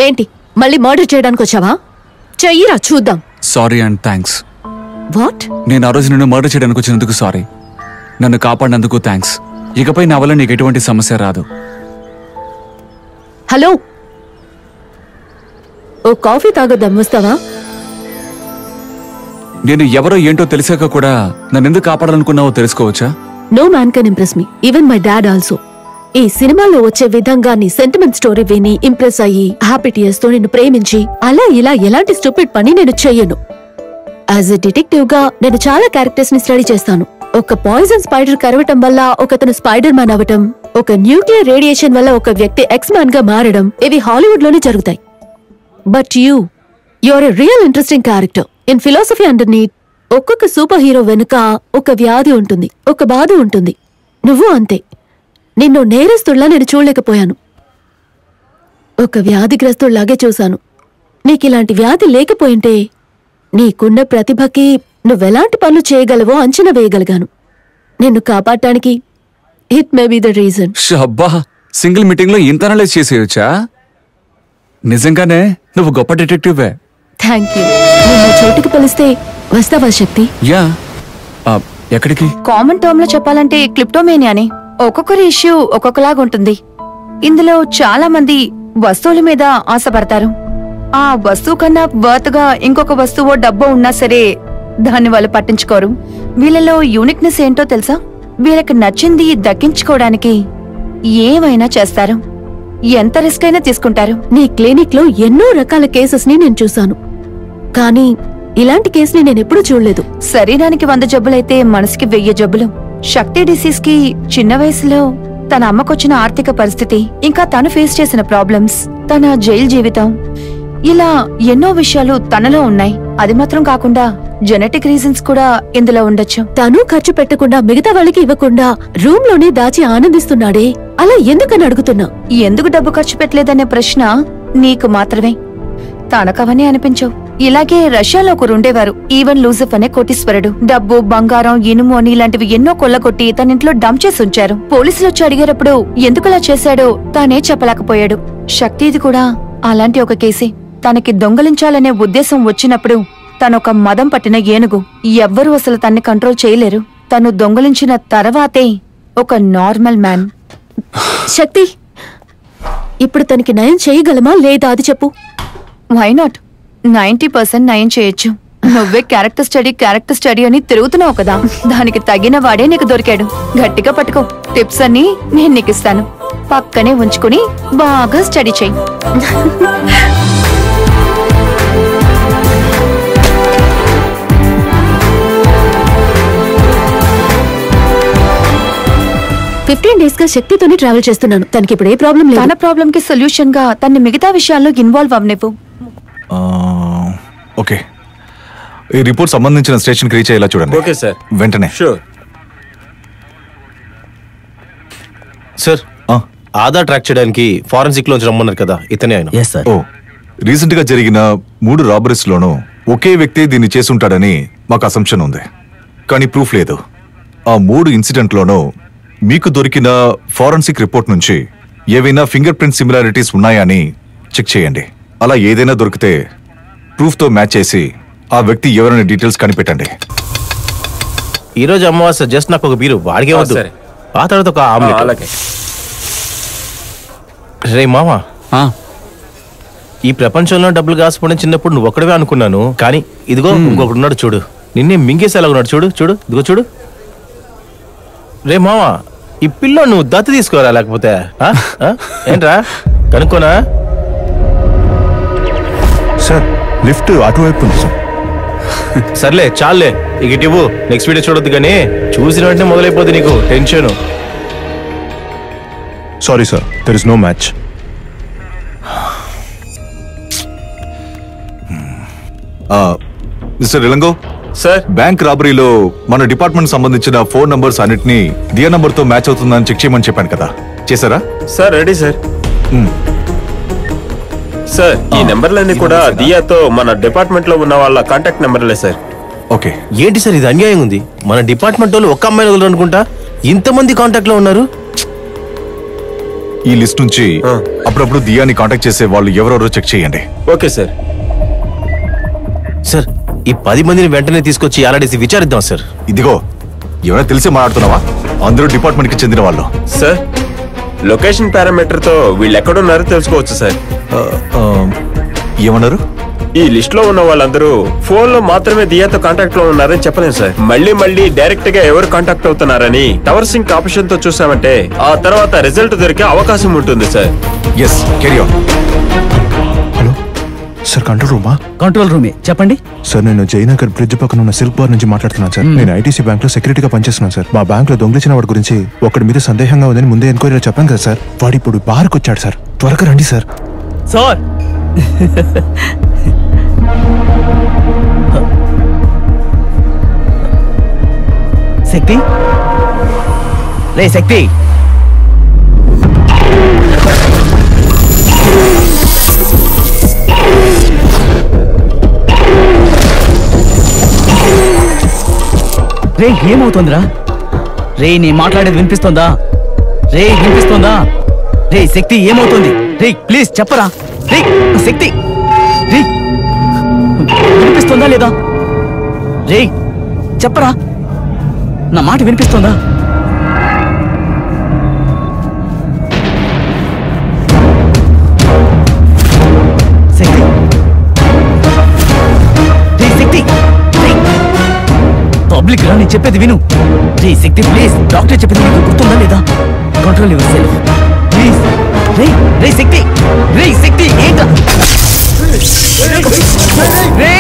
ఏంటి మళ్ళీ మర్డర్ చేయడానికి వచ్చావా? చెయ్యిరా చూద్దాం. Sorry and thanks. వాట్? నేను ఆ రోజు నిన్ను మర్డర్ చేయడానికి వచ్చినందుకు సారీ. నన్ను కాపాడినందుకు థ్యాంక్స్. ఇకపై నా వల్ల నీకు ఎటువంటి సమస్య రాదు. హలో, ఓ కాఫీ తాగొద్దాం, వస్తావా? నేను ఎవరో ఏంటో తెలిసాక కూడా నన్నెందుకు కాపాడాలనుకున్నావో తెలుసుకోవచ్చా? No man can impress me, even my dad also. ఈ సినిమాలో వచ్చే విధంగా నీ సెంటిమెంట్ స్టోరీ విని ఇంప్రెస్ అయ్యి హ్యాపీ టీయర్స్ తో నిన్ను ప్రేమించి అలా ఇలా ఎలాంటి స్టూపిడ్ పని నేను చెయ్యను. యాజ్ ఎ డిటెక్టివ్ గా నేను చాలా క్యారెక్టర్స్ ని స్టడీ చేస్తాను. ఒక పాయిజన్ స్పైడర్ కరవటం వల్ల ఒకతను స్పైడర్ మ్యాన్ అవటం, ఒక న్యూక్లియర్ రేడియేషన్ వల్ల ఒక వ్యక్తి ఎక్స్ మ్యాన్ గా మారడం, ఇవి హాలీవుడ్ లోనే జరుగుతాయి. But you are a real interesting character. In philosophy underneath ఒక్కొక్క సూపర్ హీరో వెనుక ఒక వ్యాధి ఉంటుంది, ఒక బాధ ఉంటుంది. నువ్వు అంతే. నిన్ను నేరస్తుల్లా నేను చూడలేకపోయాను, ఒక వ్యాధిగ్రస్తుల్లాగే చూశాను. నీకిలాంటి వ్యాధి లేకపోయింటే నీకున్న ప్రతిభకి నువ్వెలాంటి పనులు చేయగలవో అంచనా వేయగలిగాను. నిన్ను కాపాడటానికి it may be the reason. షబ్బా, సింగిల్ మీటింగ్ లో ఇంత అనలైజ్ చేసేయొచ్చా? నిజంగానే నువ్వు గొప్ప డిటెక్టివే. Thank you. నిన్ను చోటుకి పిలిస్తే వస్తావా శక్తి? యా. ఎక్కడికి? కామన్ టర్మ్ లో చెప్పాలంటే క్లిప్టోమేనియాని. ఒక్కొక్కరి ఇష్యూ ఒక్కొక్కలాగా ఉంటుంది. ఇందులో చాలా మంది వస్తువుల మీద ఆశపడతారు. ఆ వస్తువు కన్నా వర్త్ గా ఇంకొక వస్తువో డబ్బో ఉన్నా సరే దాన్ని వాళ్ళు పట్టించుకోరు. వీళ్ళలో యూనిక్నెస్ ఏంటో తెలుసా? వీళ్ళకి నచ్చింది దక్కించుకోవడానికి ఏమైనా చేస్తారు, ఎంత రిస్క్ అయినా తీసుకుంటారు. నీ క్లినిక్ లో ఎన్నో రకాల కేసెస్ ని నేను చూశాను, కానీ ఇలాంటి కేసుని నేనెప్పుడూ చూడలేదు. శరీరానికి 100 జబ్బులైతే మనసుకి 1000 జబ్బులు. శక్తి డిసీజ్ కి చిన్న వయసులో తన అమ్మకొచ్చిన ఆర్థిక పరిస్థితి, ఇంకా తను ఫేస్ చేసిన ప్రాబ్లమ్స్, తన జైలు జీవితం, ఇలా ఎన్నో విషయాలు తనలో ఉన్నాయి. అది మాత్రం కాకుండా జెనెటిక్ రీజన్స్ కూడా ఇందులో ఉండొచ్చు. తను ఖర్చు పెట్టకుండా మిగతా వాళ్ళకి ఇవ్వకుండా రూమ్ లోనే దాచి ఆనందిస్తున్నాడే, అలా ఎందుకని అడుగుతున్నా. ఎందుకు డబ్బు ఖర్చు పెట్టలేదనే ప్రశ్న నీకు మాత్రమే, తనకవనే అనిపించవు. ఇలాగే రష్యాలో ఒకరుండేవారు, ఈవెన్ లూజెఫ్ అనే కోటీశ్వరుడు. డబ్బు, బంగారం, ఇనుము అని ఇలాంటివి ఎన్నో కొల్లగొట్టి తన ఇంట్లో డంప్ చేసి ఉంచారు. పోలీసులు వచ్చి అడిగేటప్పుడు ఎందుకలా చేశాడో తానే చెప్పలేకపోయాడు. శక్తిది కూడా అలాంటి ఒక కేసే. తనకి దొంగలించాలనే ఉద్దేశం వచ్చినప్పుడు తనొక మదం పట్టిన ఏనుగు. ఎవ్వరూ అసలు తన్ని కంట్రోల్ చేయలేరు. తను దొంగలించిన తర్వాతే ఒక నార్మల్ మ్యాన్. శక్తి, ఇప్పుడు తనకి నయం చేయగలమా లేదా అది చెప్పు. Why not? 90% నయం చేయొచ్చు. నువ్వే క్యారెక్టర్ స్టడీ అని తిరుగుతున్నావు కదా, దానికి తగిన వాడే నీకు దొరికాడు. గట్టిగా పట్టుకో. టిప్స్ అన్ని నేను నీకు ఇస్తాను, పక్కనే ఉంచుకుని బాగా స్టడీ చెయ్యి. డేస్ గా శక్తితోనే ట్రావెల్ చేస్తున్నాను. తనకి ఇప్పుడు ఏ ప్రాబ్లం లేదు. తన ప్రాబ్లం కి సొల్యూషన్ గా తన మిగతా విషయాల్లో ఇన్వాల్వ్ అవ్వనివ్వు. ఓకే, ఈ రిపోర్ట్ సంబంధించిన స్టేషన్ కి రీచ్ అయ్యేలా చూడండి. ఓకే సార్, వెంటనే. Sure sir. ఆధార్ ట్రాక్ చేయడానికి ఫారెన్సిక్ లోంచి రమ్మన్నారు కదా, ఇతనే ఆయన. ఓ, రీసెంట్ గా జరిగిన 3 రాబరీస్ లోనూ ఒకే వ్యక్తి దీన్ని చేసుంటాడని మాకు అసంప్షన్ ఉంది, కానీ ప్రూఫ్ లేదు. ఆ 3 ఇన్సిడెంట్ లోనూ మీకు దొరికిన ఫారెన్సిక్ రిపోర్ట్ నుంచి ఏవైనా ఫింగర్ ప్రింట్ సిమిలారిటీస్ ఉన్నాయా అని చెక్ చేయండి. అలా ఏదైనా దొరికితే ప్రూఫ్ తో మ్యాచ్ చేసి ఆ వ్యక్తి ఎవరైనా డీటెయిల్స్ కనిపెట్టండి. ఈ రోజు అమావాస్య, జస్ట్ నాకు ఒక బీరు వాడికే వద్దు, ఆ తర్వాత ఒక ఆమ్లెట్. రే మామా, ఈ ప్రపంచంలో డబ్బులు కాసుకోవడం చిన్నప్పుడు నువ్వు ఒక్కడవే అనుకున్నాను, కానీ ఇదిగో ఇంకొకడు ఉన్నాడు చూడు, నిన్నే మింగేసేలా ఉన్నాడు చూడు చూడు, ఇదిగో చూడు. రే మామా, ఈ పిల్లో నువ్వు దత్త తీసుకోరా, లేకపోతే ఏంట్రా కనుక్కోనా? సార్, లిఫ్ట్ అటువైపు ఉంది సార్. సర్లే చాలే, ఇక ఇవ్వు. నెక్స్ట్ వీడియో చూడొద్దు కానీ చూసిన వెంటనే మొదలైపోద్ది నీకు tension. Sorry sir, there is no match. Mister Ilango sir, bank రాబరీలో మన డిపార్ట్మెంట్ సంబంధించిన ఫోన్ నంబర్స్ అన్నిటినీ దియా నంబర్ తో మ్యాచ్ అవుతుందని చెక్ చేయమని చెప్పాను కదా, చేశారా? Sir ready sir. సార్, ఈ నెంబర్లన్నీ కూడా దియాతో మన డిపార్ట్మెంట్ లో ఉన్న వాళ్ళ కాంటాక్ట్ నెంబర్లే సార్. ఓకే. ఏంటి సార్ ఇది అన్యాయం ఉంది? మన డిపార్ట్మెంట్ వాళ్ళు ఒక్క అమ్మాయిని వదలరు అనుకుంటా, ఇంతమంది కాంటాక్ట్ లో ఉన్నారు. ఈ లిస్ట్ నుంచి అప్పుడప్పుడు దియాని కాంటాక్ట్ చేసే వాళ్ళు ఎవరెవరో చెక్ చేయండి. Okay sir. సార్ ఈ 10 మందిని వెంటనే తీసుకొచ్చి ఆల్రెడీ విచారిద్దాం సార్. ఇదిగో ఎవరైనా తెలిసి మాట్లాడుతున్నావా? అందరూ డిపార్ట్మెంట్ కి చెందిన వాళ్ళు. సార్ లొకేషన్ పారామీటర్ తో వీళ్ళు ఎక్కడున్నారో తెలుసుకోవచ్చు సార్. ఏమన్నారు? ఈ లిస్ట్ లో ఉన్న వాళ్ళందరూ ఫోన్ లో మాత్రమే దియాతో కాంటాక్ట్ లో ఉన్నారని చెప్పలేం సార్. మళ్ళీ డైరెక్ట్ గా ఎవరు కాంటాక్ట్ అవుతున్నారని టవర్ సింక్ ఆప్షన్ తో చూసామంటే ఆ తర్వాత రిజల్ట్ దొరికే అవకాశం ఉంటుంది sir. Yes, carry on. Hello sir, control రూమా? కంట్రోల్ రూమే, చెప్పండి సార్. నేను జయనగర్ బ్రిడ్జ్ పక్కన ఉన్న సిల్క్ బార్ నుంచి మాట్లాడుతున్నాను సార్. నేను ఐటీసీ బ్యాంక్ లో సెక్యూరిటీగా పనిచేస్తున్నాను సార్. మా బ్యాంక్ లో దొంగిలించిన వాడి గురించి ఒకటి మీద సందేహంగా ఉందని ముందే ఎంక్వైరీలో చెప్పాను కదా సార్. వాడు ఇప్పుడు బార్కి వచ్చాడు సార్. త్వరగా రండి సార్. సార్ శక్తి, రే శక్తి, రే ఏమవుతుందిరా? రే నీ మాట్లాడేది వినిపిస్తుందా? రే వినిపిస్తుందా? రే శక్తి ఏమవుతుంది? రే ప్లీజ్ చెప్పరా? రే శక్తి, రే వినిపిస్తుందా లేదా? రే చెప్పరా, నా మాట వినిపిస్తుందా? శక్తి, రే శక్తి, పబ్లిక్ రా నేను చెప్పేది విను. రే శక్తి ప్లీజ్, డాక్టర్ చెప్పేది నీకు గుర్తుందా లేదా? Control yourself please. రే రే శక్తి, రే శక్తి ఏంటా? రే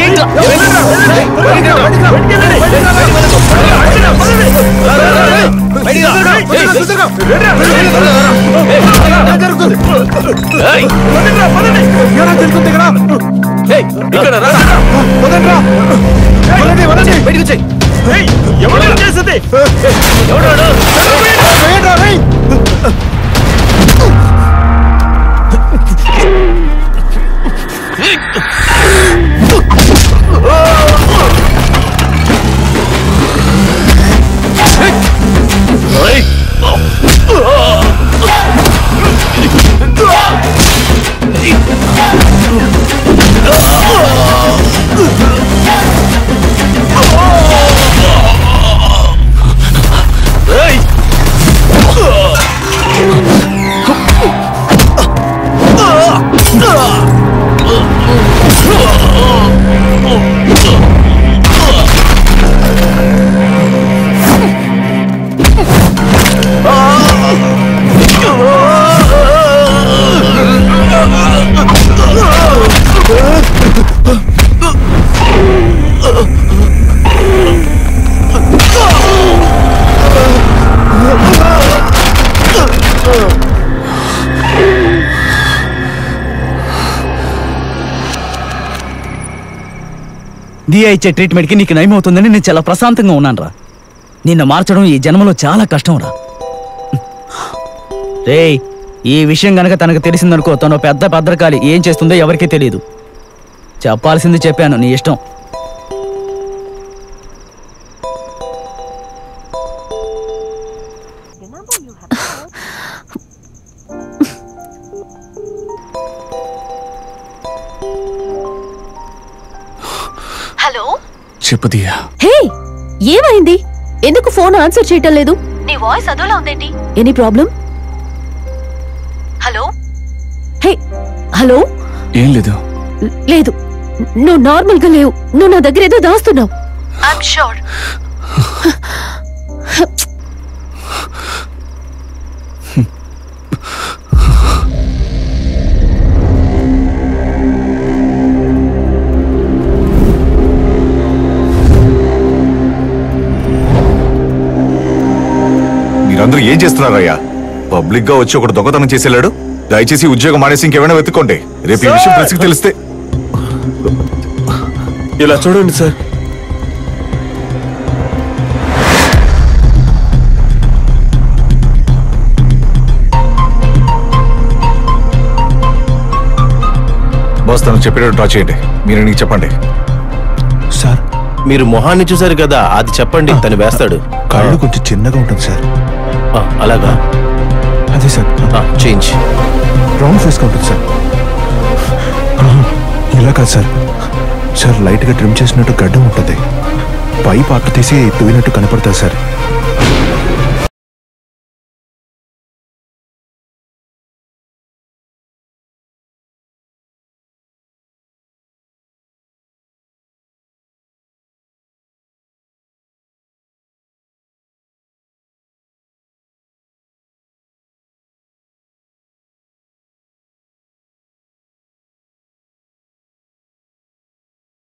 ఏంటా? దియా ఇచ్చే ట్రీట్మెంట్ కి నీకు నయమవుతుందని నేను చాలా ప్రశాంతంగా ఉన్నాను రా. నిన్ను మార్చడం ఈ జన్మలో చాలా కష్టం రా. రే ఈ విషయం గనక తనకు తెలిసిందనుకో, తను పెద్ద భద్రకాలి, ఏం చేస్తుందో ఎవరికీ తెలియదు. చెప్పాల్సింది చెప్పాను, నీ ఇష్టం. హలో చెప్పు దియా. హే ఏమైంది? ఎందుకు ఫోన్ ఆన్సర్ చేయటం లేదు? నీ వాయిస్ అదోలా ఉందేంటి? Any problem? Hello, hey hello. ఏం లేదు. లేదు, నువ్వు నార్మల్ గా లేవు. నువ్వు నా దగ్గర ఏదో దాస్తున్నావు. I'm sure. మీరందరూ ఏం చేస్తున్నారయ్యా? పబ్లిక్ గా వచ్చి ఒకటి దొంగతనం చేసేలాడు. దయచేసి ఉద్యోగం మానేసి ఇంకేమైనా వెతుక్కోండి. రేపు ఈ విషయం ప్రెస్కి తెలిస్తే. ఇలా చూడండి సార్. బాస్ తను చెప్పేటట్టు డ్రా చేయండి. మీరు నీకు చెప్పండి. సార్ మీరు మొహాన్ని చూసారు కదా, అది చెప్పండి, తను వేస్తాడు. కళ్ళు కొంచెం చిన్నగా ఉంటుంది సార్. అలాగా అదే సార్. చేంజ్. రౌండ్ ఫేస్ ఉంటుంది సార్. ఇలా కాదు సార్. సార్ లైట్గా ట్రిమ్ చేసినట్టు గడ్డం ఉంటుంది. పై పార్ట్ తీసి తువ్వినట్టు కనపడుతుంది సార్.